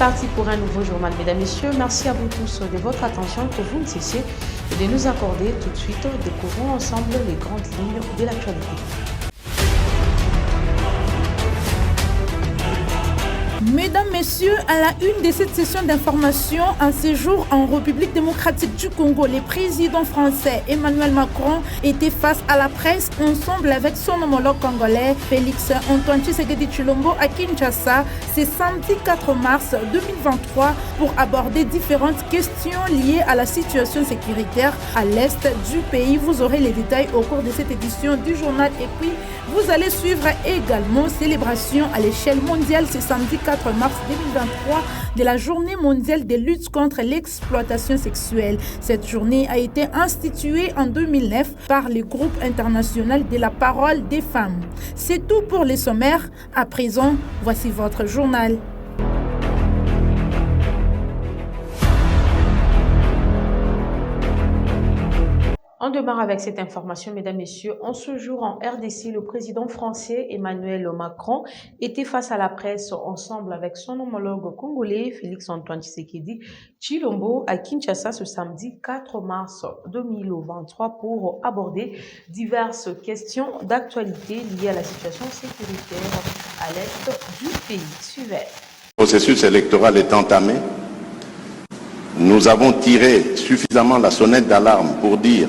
parti pour un nouveau journal, mesdames, messieurs. Merci à vous tous de votre attention que vous ne cessez de nous accorder. Tout de suite, découvrons ensemble les grandes lignes de l'actualité. Mesdames, Messieurs, à la une de cette session d'information, un séjour en République démocratique du Congo, le président français Emmanuel Macron était face à la presse ensemble avec son homologue congolais Félix Antoine Tshisekedi Tshilombo à Kinshasa ce samedi 4 mars 2023 pour aborder différentes questions liées à la situation sécuritaire à l'est du pays. Vous aurez les détails au cours de cette édition du journal et puis vous allez suivre également célébration à l'échelle mondiale ce samedi 4 mars 2023 de la journée mondiale de lutte contre l'exploitation sexuelle. Cette journée a été instituée en 2009 par le groupe international de la parole des femmes. C'est tout pour les sommaires. À présent, voici votre journal. On démarre avec cette information, mesdames, messieurs. En ce jour en RDC, le président français Emmanuel Macron était face à la presse ensemble avec son homologue congolais Félix Antoine Tshisekedi Tshilombo à Kinshasa ce samedi 4 mars 2023 pour aborder diverses questions d'actualité liées à la situation sécuritaire à l'est du pays. Suivez. Le processus électoral est entamé. Nous avons tiré suffisamment la sonnette d'alarme pour dire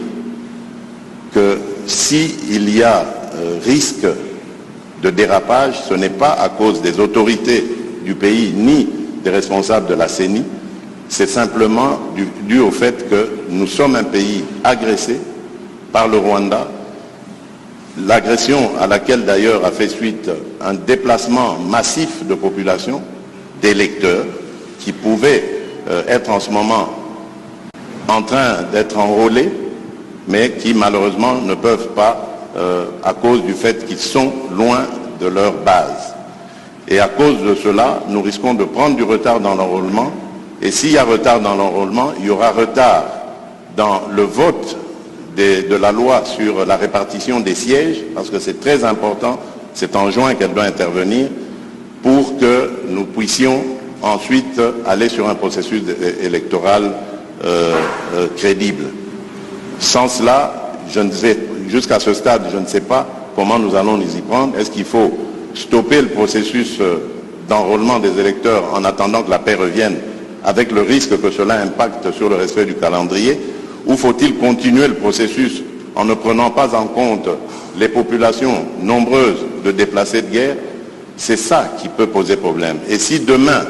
que s'il y a risque de dérapage, ce n'est pas à cause des autorités du pays ni des responsables de la CENI, c'est simplement dû au fait que nous sommes un pays agressé par le Rwanda, l'agression à laquelle d'ailleurs a fait suite un déplacement massif de population, d'électeurs qui pouvaient être en ce moment en train d'être enrôlés, mais qui malheureusement ne peuvent pas à cause du fait qu'ils sont loin de leur base. Et à cause de cela, nous risquons de prendre du retard dans l'enrôlement. Et s'il y a retard dans l'enrôlement, il y aura retard dans le vote de la loi sur la répartition des sièges, parce que c'est très important, c'est en juin qu'elle doit intervenir, pour que nous puissions ensuite aller sur un processus électoral crédible. Sans cela, jusqu'à ce stade, je ne sais pas comment nous allons nous y prendre. Est-ce qu'il faut stopper le processus d'enrôlement des électeurs en attendant que la paix revienne, avec le risque que cela impacte sur le respect du calendrier, ou faut-il continuer le processus en ne prenant pas en compte les populations nombreuses de déplacés de guerre? C'est ça qui peut poser problème. Et si demain,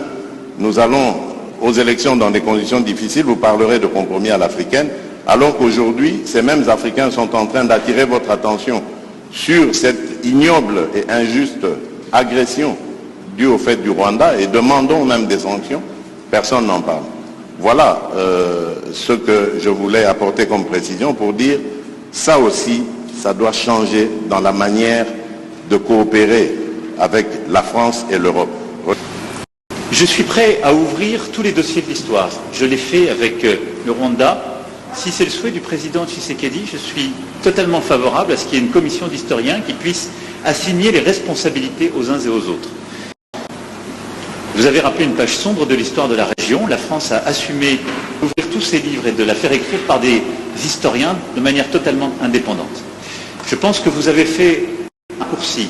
nous allons aux élections dans des conditions difficiles, vous parlerez de compromis à l'africaine, alors qu'aujourd'hui, ces mêmes Africains sont en train d'attirer votre attention sur cette ignoble et injuste agression due au fait du Rwanda et demandons même des sanctions, personne n'en parle. Voilà ce que je voulais apporter comme précision pour dire, ça aussi, ça doit changer dans la manière de coopérer avec la France et l'Europe. Je suis prêt à ouvrir tous les dossiers de l'histoire. Je l'ai fait avec le Rwanda. Si c'est le souhait du président Tshisekedi, je suis totalement favorable à ce qu'il y ait une commission d'historiens qui puisse assigner les responsabilités aux uns et aux autres. Vous avez rappelé une page sombre de l'histoire de la région. La France a assumé d'ouvrir tous ses livres et de la faire écrire par des historiens de manière totalement indépendante. Je pense que vous avez fait un raccourci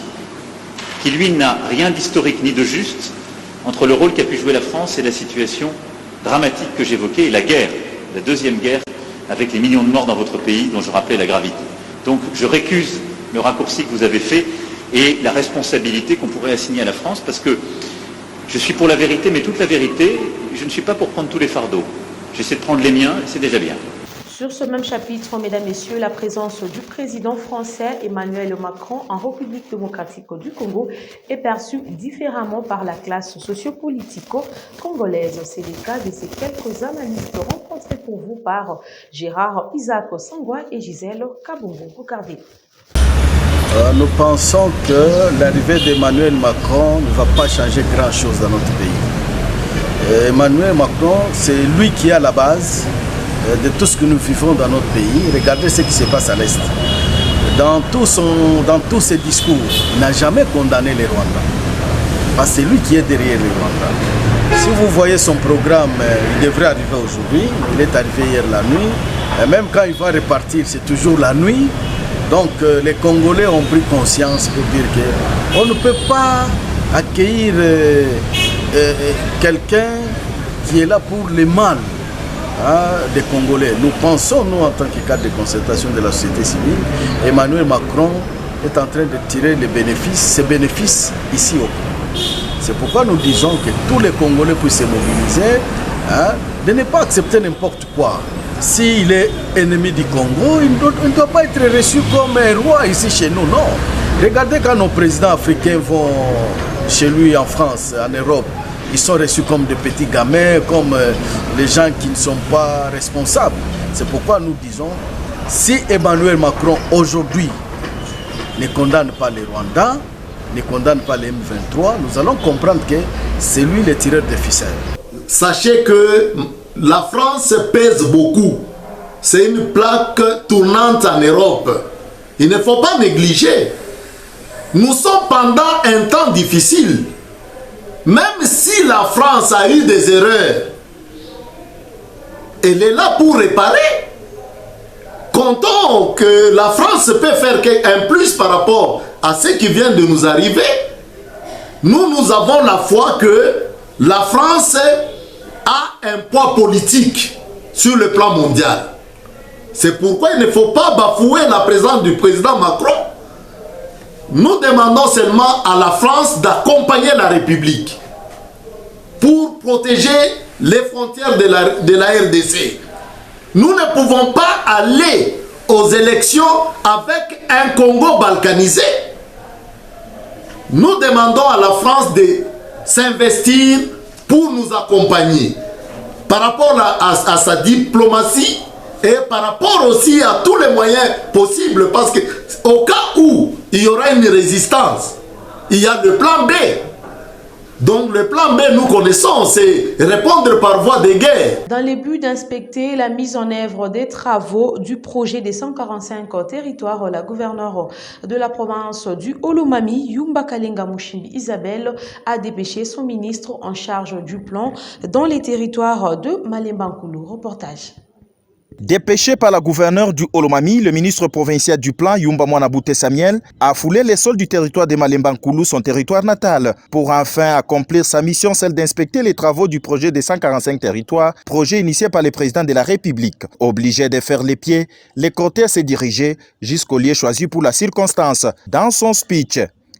qui, lui, n'a rien d'historique ni de juste entre le rôle qu'a pu jouer la France et la situation dramatique que j'évoquais et la guerre, la deuxième guerre, avec les millions de morts dans votre pays dont je rappelais la gravité. Donc je récuse le raccourci que vous avez fait et la responsabilité qu'on pourrait assigner à la France, parce que je suis pour la vérité, mais toute la vérité, je ne suis pas pour prendre tous les fardeaux. J'essaie de prendre les miens et c'est déjà bien. Sur ce même chapitre, mesdames, messieurs, la présence du président français Emmanuel Macron en République démocratique du Congo est perçue différemment par la classe sociopolitico-congolaise. C'est le cas de ces quelques analystes rencontrés pour vous par Gérard Isaac Sangwa et Gisèle Kabongo. Regardez. Nous pensons que l'arrivée d'Emmanuel Macron ne va pas changer grand-chose dans notre pays. Emmanuel Macron, c'est lui qui est à la base de tout ce que nous vivons dans notre pays. Regardez ce qui se passe à l'Est. Dans tous ses discours, il n'a jamais condamné les Rwandais. Parce que c'est lui qui est derrière les Rwandais. Si vous voyez son programme, il devrait arriver aujourd'hui. Il est arrivé hier la nuit. Et même quand il va repartir, c'est toujours la nuit. Donc les Congolais ont pris conscience pour dire qu'on ne peut pas accueillir quelqu'un qui est là pour le mal des Congolais. Nous pensons, nous, en tant que cadre de concertation de la société civile, Emmanuel Macron est en train de tirer les bénéfices, ces bénéfices ici au Congo. C'est pourquoi nous disons que tous les Congolais puissent se mobiliser, de ne pas accepter n'importe quoi. S'il est ennemi du Congo, il ne doit pas être reçu comme un roi ici chez nous, non. Regardez quand nos présidents africains vont chez lui en France, en Europe, ils sont reçus comme des petits gamins, comme les gens qui ne sont pas responsables. C'est pourquoi nous disons, si Emmanuel Macron aujourd'hui ne condamne pas les Rwandais, ne condamne pas les M23, nous allons comprendre que c'est lui le tireur de ficelles. Sachez que la France pèse beaucoup. C'est une plaque tournante en Europe. Il ne faut pas négliger. Nous sommes pendant un temps difficile. Même si la France a eu des erreurs, elle est là pour réparer. Comptons que la France peut faire un plus par rapport à ce qui vient de nous arriver. Nous avons la foi que la France a un poids politique sur le plan mondial. C'est pourquoi il ne faut pas bafouer la présence du président Macron. Nous demandons seulement à la France d'accompagner la République pour protéger les frontières de la RDC. Nous ne pouvons pas aller aux élections avec un Congo balkanisé. Nous demandons à la France de s'investir pour nous accompagner par rapport à sa diplomatie et par rapport aussi à tous les moyens possibles, parce qu'au cas où il y aura une résistance, il y a le plan B. Donc le plan B, nous connaissons, c'est répondre par voie de guerre. Dans le but d'inspecter la mise en œuvre des travaux du projet des 145 territoires, la gouverneure de la province du Olomami, Yumba Kalenga Mushimbi Isabelle, a dépêché son ministre en charge du plan dans les territoires de Malemba-Nkulu. Reportage. Dépêché par la gouverneure du Olomami, le ministre provincial du plan, Yumba Mwanabute Samuel, a foulé les sols du territoire de Malemba-Nkulu, son territoire natal, pour enfin accomplir sa mission, celle d'inspecter les travaux du projet des 145 territoires, projet initié par le président de la République. Obligé de faire les pieds, les cortèges s'est dirigé jusqu'au lieu choisi pour la circonstance. Dans son speech,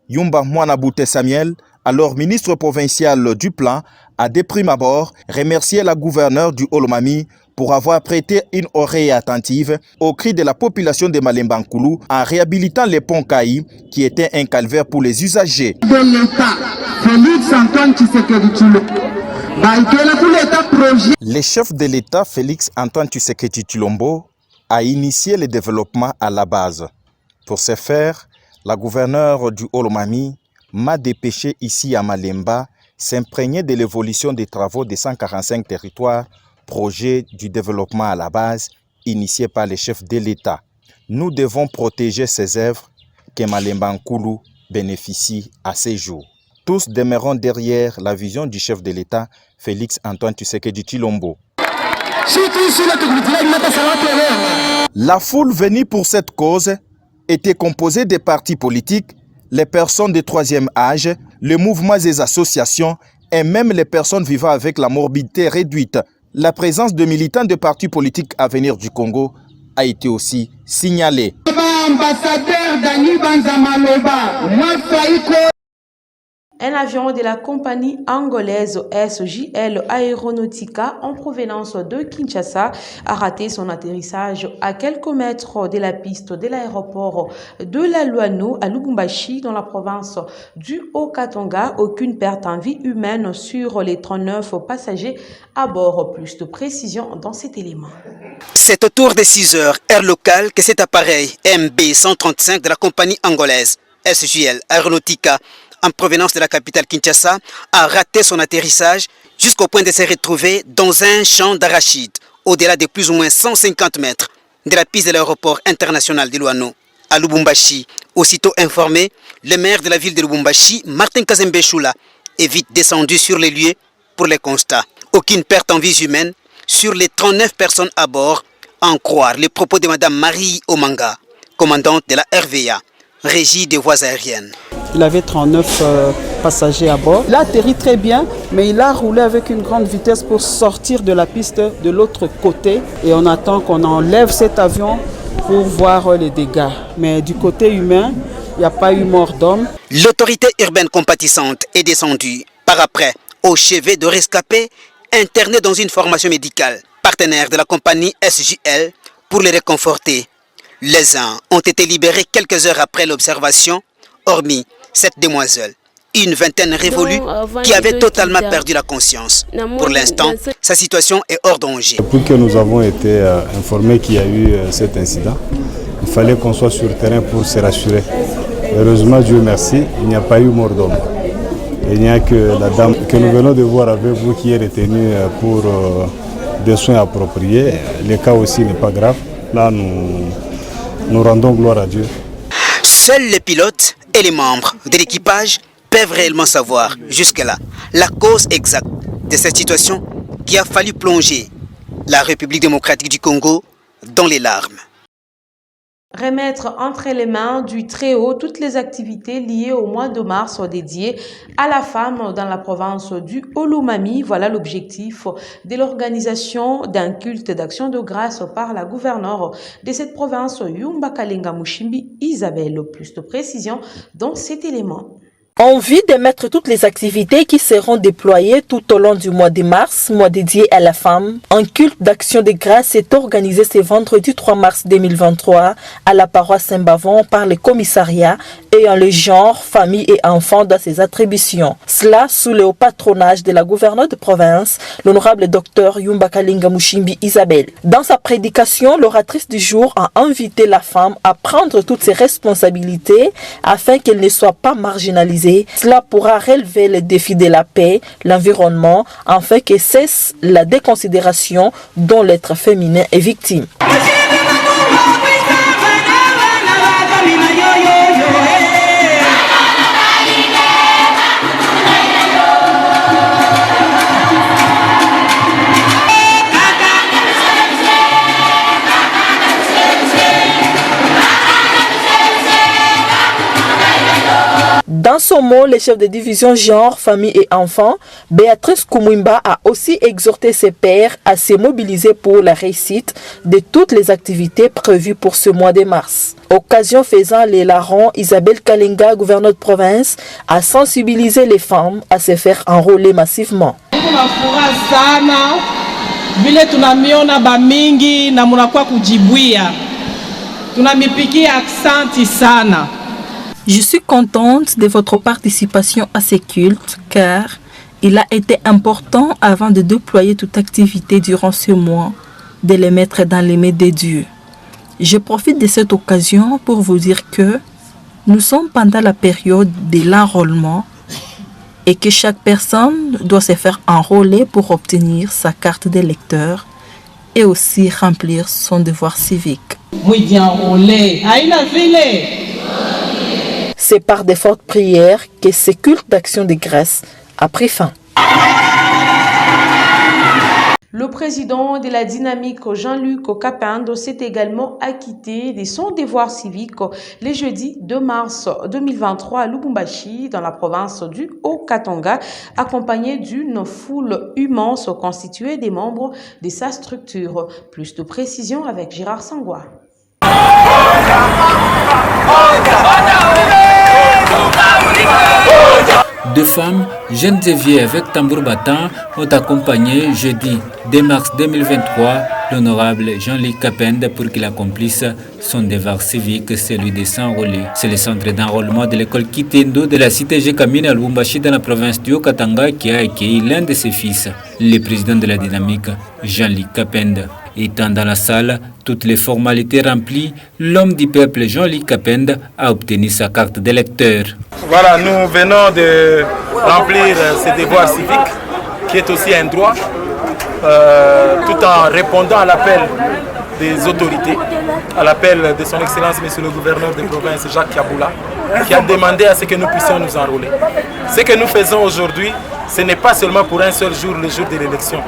Yumba Mwanabute Samuel, alors ministre provincial du plan, a de prime abord remercié la gouverneure du Olomami pour avoir prêté une oreille attentive aux cris de la population de Malemba-Nkulu en réhabilitant les ponts Kaï qui étaient un calvaire pour les usagers. Le chef de l'État, Félix Antoine Tshisekedi Tshilombo, a initié le développement à la base. Pour ce faire, la gouverneure du Olomami m'a dépêché ici à Malemba s'imprégner de l'évolution des travaux des 145 territoires, projet du développement à la base, initié par les chefs de l'État. Nous devons protéger ces œuvres que Malemba-Nkulu bénéficie à ces jours. Tous demeurons derrière la vision du chef de l'État, Félix Antoine Tshisekedi Tshilombo. La foule venue pour cette cause était composée des partis politiques, les personnes de troisième âge, les mouvements et associations et même les personnes vivant avec la morbidité réduite. La présence de militants de partis politiques à venir du Congo a été aussi signalée. Un avion de la compagnie angolaise SJL Aeronautica en provenance de Kinshasa a raté son atterrissage à quelques mètres de la piste de l'aéroport de la Luano à Lubumbashi dans la province du Haut-Katanga. Aucune perte en vie humaine sur les 39 passagers à bord. Plus de précision dans cet élément. C'est autour de 6 heures, heure locale, que cet appareil MB135 de la compagnie angolaise SJL Aeronautica en provenance de la capitale Kinshasa, a raté son atterrissage jusqu'au point de se retrouver dans un champ d'arachides, au-delà de plus ou moins 150 mètres de la piste de l'aéroport international de Luano à Lubumbashi. Aussitôt informé, le maire de la ville de Lubumbashi, Martin Kazembe Choula, est vite descendu sur les lieux pour les constats. Aucune perte en vies humaines sur les 39 personnes à bord, à en croire les propos de Mme Marie Omanga, commandante de la RVA, Régie des voies aériennes. Il avait 39 passagers à bord. Il a atterri très bien, mais il a roulé avec une grande vitesse pour sortir de la piste de l'autre côté. Et on attend qu'on enlève cet avion pour voir les dégâts. Mais du côté humain, il n'y a pas eu mort d'homme. L'autorité urbaine compatissante est descendue par après au chevet de rescapés internés dans une formation médicale, partenaire de la compagnie SJL, pour les réconforter. Les uns ont été libérés quelques heures après l'observation, hormis cette demoiselle, une vingtaine révolue qui avait totalement perdu la conscience. Pour l'instant, sa situation est hors danger. Depuis que nous avons été informés qu'il y a eu cet incident, il fallait qu'on soit sur le terrain pour se rassurer. Heureusement, Dieu merci, il n'y a pas eu mort d'homme. Il n'y a que la dame que nous venons de voir avec vous qui est retenue pour des soins appropriés. Le cas aussi n'est pas grave. Là, nous rendons gloire à Dieu. Seuls les pilotes et les membres de l'équipage peuvent réellement savoir jusque-là la cause exacte de cette situation qui a fallu plonger la République démocratique du Congo dans les larmes. Remettre entre les mains du Très-Haut toutes les activités liées au mois de mars dédiées à la femme dans la province du Olomami. Voilà l'objectif de l'organisation d'un culte d'action de grâce par la gouverneure de cette province, Yumba Kalenga Mushimbi Isabelle. Plus de précision dans cet élément. En vue de mettre toutes les activités qui seront déployées tout au long du mois de mars, mois dédié à la femme, un culte d'action de grâce est organisé ce vendredi 3 mars 2023 à la paroisse Saint-Bavon par le commissariat ayant le genre, famille et enfants dans ses attributions. Cela sous le haut patronage de la gouverneure de province, l'honorable docteur Yumba Kalenga Mushimbi Isabelle. Dans sa prédication, l'oratrice du jour a invité la femme à prendre toutes ses responsabilités afin qu'elle ne soit pas marginalisée. Cela pourra relever les défis de la paix, l'environnement, afin que cesse la déconsidération dont l'être féminin est victime. Dans son mot, le chef de division genre, famille et enfants, Béatrice Koumouimba a aussi exhorté ses pairs à se mobiliser pour la réussite de toutes les activités prévues pour ce mois de mars. Occasion faisant, les larrons, Isabelle Kalenga, gouverneure de province, a sensibilisé les femmes à se faire enrôler massivement. Je suis contente de votre participation à ces cultes car il a été important avant de déployer toute activité durant ce mois de les mettre dans les mains de Dieu. Je profite de cette occasion pour vous dire que nous sommes pendant la période de l'enrôlement et que chaque personne doit se faire enrôler pour obtenir sa carte d'électeur et aussi remplir son devoir civique. C'est par de fortes prières que ce culte d'action de grâce a pris fin. Le président de la dynamique, Jean-Luc Kapendo, s'est également acquitté de son devoir civique le jeudi 2 mars 2023 à Lubumbashi, dans la province du Haut-Katanga, accompagné d'une foule immense constituée des membres de sa structure. Plus de précisions avec Gérard Sangwa. Deux femmes, jeunes et vieilles avec tambour battant, ont accompagné jeudi 2 mars 2023 l'honorable Jean-Luc Kapendo pour qu'il accomplisse son devoir civique, celui de s'enrôler. C'est le centre d'enrôlement de l'école Kitendo de la cité Jekamine à Lubumbashi dans la province du Haut-Katanga qui a accueilli l'un de ses fils, le président de la dynamique, Jean-Luc Kapendo. Étant dans la salle, toutes les formalités remplies, l'homme du peuple Jean-Luc Kapendo a obtenu sa carte d'électeur. Voilà, nous venons de remplir ce devoir civique qui est aussi un droit, tout en répondant à l'appel des autorités, à l'appel de son Excellence Monsieur le Gouverneur de province Jacques Kaboula, qui a demandé à ce que nous puissions nous enrôler. Ce que nous faisons aujourd'hui ce n'est pas seulement pour un seul jour, le jour de l'élection.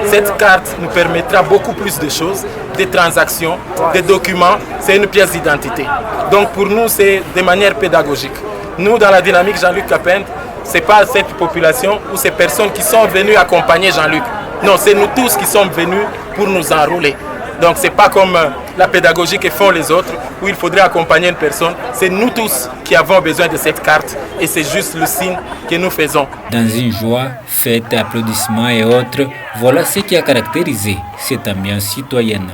Cette carte nous permettra beaucoup plus de choses, des transactions, des documents, c'est une pièce d'identité. Donc pour nous, c'est de manière pédagogique. Nous, dans la dynamique Jean-Luc Kapend, ce n'est pas cette population ou ces personnes qui sont venues accompagner Jean-Luc. Non, c'est nous tous qui sommes venus pour nous enrôler. Donc ce n'est pas comme la pédagogie que font les autres, où il faudrait accompagner une personne. C'est nous tous qui avons besoin de cette carte et c'est juste le signe que nous faisons. Dans une joie, fête, applaudissements et autres, voilà ce qui a caractérisé cette ambiance citoyenne.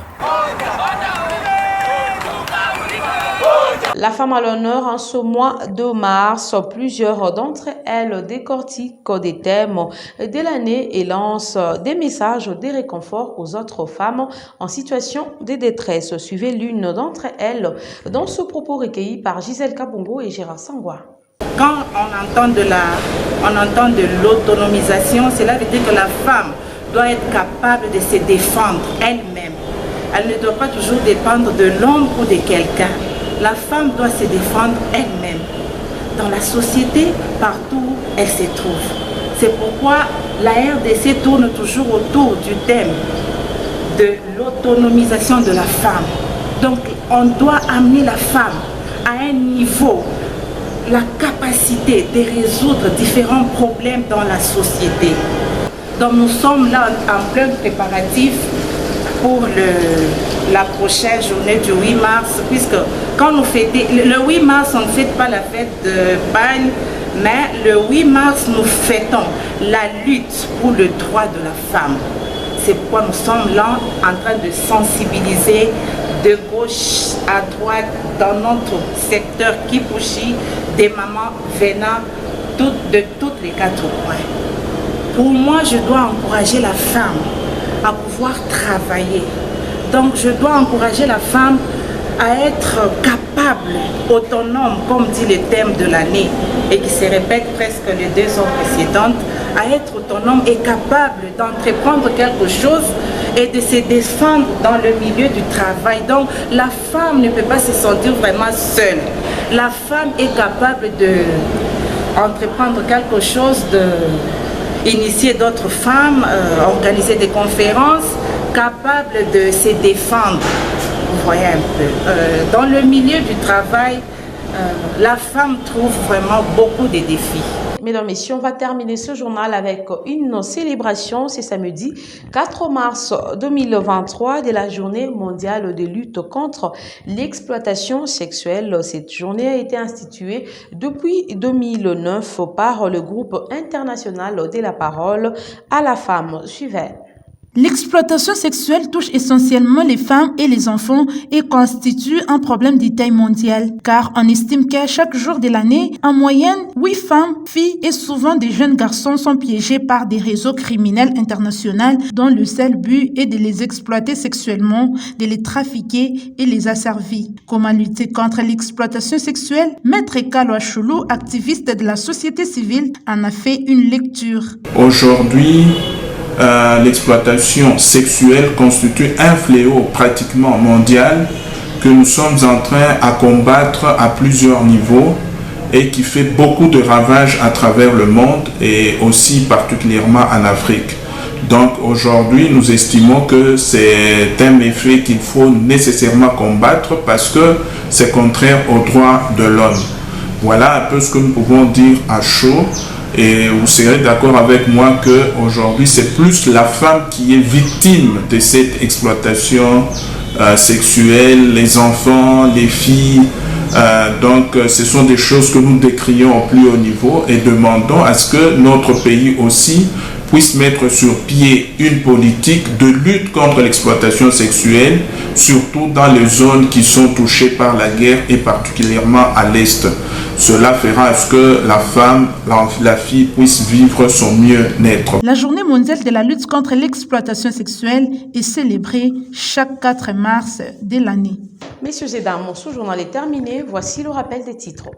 La femme à l'honneur en ce mois de mars, plusieurs d'entre elles décortiquent des thèmes de l'année et lancent des messages de réconfort aux autres femmes en situation de détresse. Suivez l'une d'entre elles dans ce propos recueilli par Gisèle Kabongo et Gérard Sangwa. Quand on entend de l'autonomisation, cela veut dire que la femme doit être capable de se défendre elle-même. Elle ne doit pas toujours dépendre de l'homme ou de quelqu'un. La femme doit se défendre elle-même. Dans la société, partout où elle se trouve. C'est pourquoi la RDC tourne toujours autour du thème de l'autonomisation de la femme. Donc, on doit amener la femme à un niveau, la capacité de résoudre différents problèmes dans la société. Donc, nous sommes là en plein préparatif pour la prochaine journée du 8 mars, puisque quand nous fêtons, le 8 mars, on ne fête pas la fête de Bagne, mais le 8 mars, nous fêtons la lutte pour le droit de la femme. C'est pourquoi nous sommes là en train de sensibiliser de gauche à droite dans notre secteur Kipushi, des mamans venant de toutes les 4 coins. Pour moi, je dois encourager la femme à pouvoir travailler. Donc je dois encourager la femme à être capable, autonome, comme dit le thème de l'année, et qui se répète presque les 2 ans précédentes, à être autonome et capable d'entreprendre quelque chose et de se défendre dans le milieu du travail. Donc la femme ne peut pas se sentir vraiment seule. La femme est capable d'entreprendre quelque chose, initier d'autres femmes, organiser des conférences, capable de se défendre. Vous voyez un peu. Dans le milieu du travail, la femme trouve vraiment beaucoup de défis. Mesdames, Messieurs, on va terminer ce journal avec une célébration. C'est samedi 4 mars 2023 de la journée mondiale de lutte contre l'exploitation sexuelle. Cette journée a été instituée depuis 2009 par le groupe international de la parole à la femme. Suivez. L'exploitation sexuelle touche essentiellement les femmes et les enfants et constitue un problème de taille mondiale, car on estime qu'à chaque jour de l'année, en moyenne, 8 femmes, filles et souvent des jeunes garçons sont piégés par des réseaux criminels internationaux dont le seul but est de les exploiter sexuellement, de les trafiquer et les asservir. Comment lutter contre l'exploitation sexuelle? Maître Kalo Choulou, activiste de la société civile, en a fait une lecture. Aujourd'hui, l'exploitation sexuelle constitue un fléau pratiquement mondial que nous sommes en train à combattre à plusieurs niveaux et qui fait beaucoup de ravages à travers le monde et aussi particulièrement en Afrique. Donc aujourd'hui, nous estimons que c'est un effet qu'il faut nécessairement combattre parce que c'est contraire aux droits de l'homme. Voilà un peu ce que nous pouvons dire à chaud. Et vous serez d'accord avec moi qu'aujourd'hui, c'est plus la femme qui est victime de cette exploitation sexuelle, les enfants, les filles. Donc, ce sont des choses que nous décrions au plus haut niveau et demandons à ce que notre pays aussi puisse mettre sur pied une politique de lutte contre l'exploitation sexuelle, surtout dans les zones qui sont touchées par la guerre et particulièrement à l'Est. Cela fera à ce que la femme, la fille puisse vivre son mieux-être. La journée mondiale de la lutte contre l'exploitation sexuelle est célébrée chaque 4 mars de l'année. Messieurs et dames, ce journal est terminé. Voici le rappel des titres.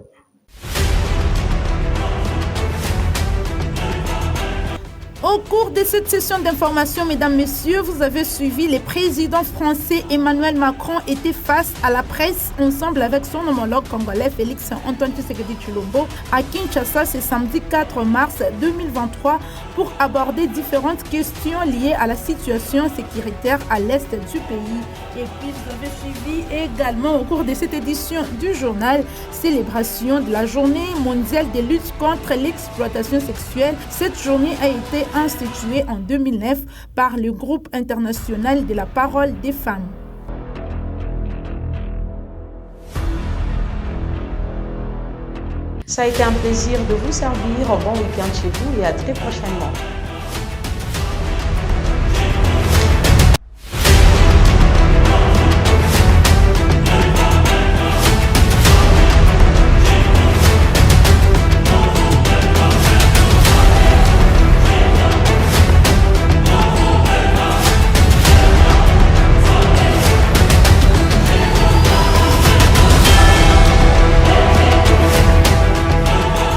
Au cours de cette session d'information, mesdames, messieurs, vous avez suivi les présidents français Emmanuel Macron était face à la presse ensemble avec son homologue congolais Félix Antoine Tshisekedi Tshilombo à Kinshasa ce samedi 4 mars 2023 pour aborder différentes questions liées à la situation sécuritaire à l'est du pays. Et puis vous avez suivi également au cours de cette édition du journal célébration de la journée mondiale de lutte contre l'exploitation sexuelle. Cette journée a été instituée en 2009 par le groupe international de la parole des femmes. Ça a été un plaisir de vous servir. Bon week-end chez vous et à très prochainement.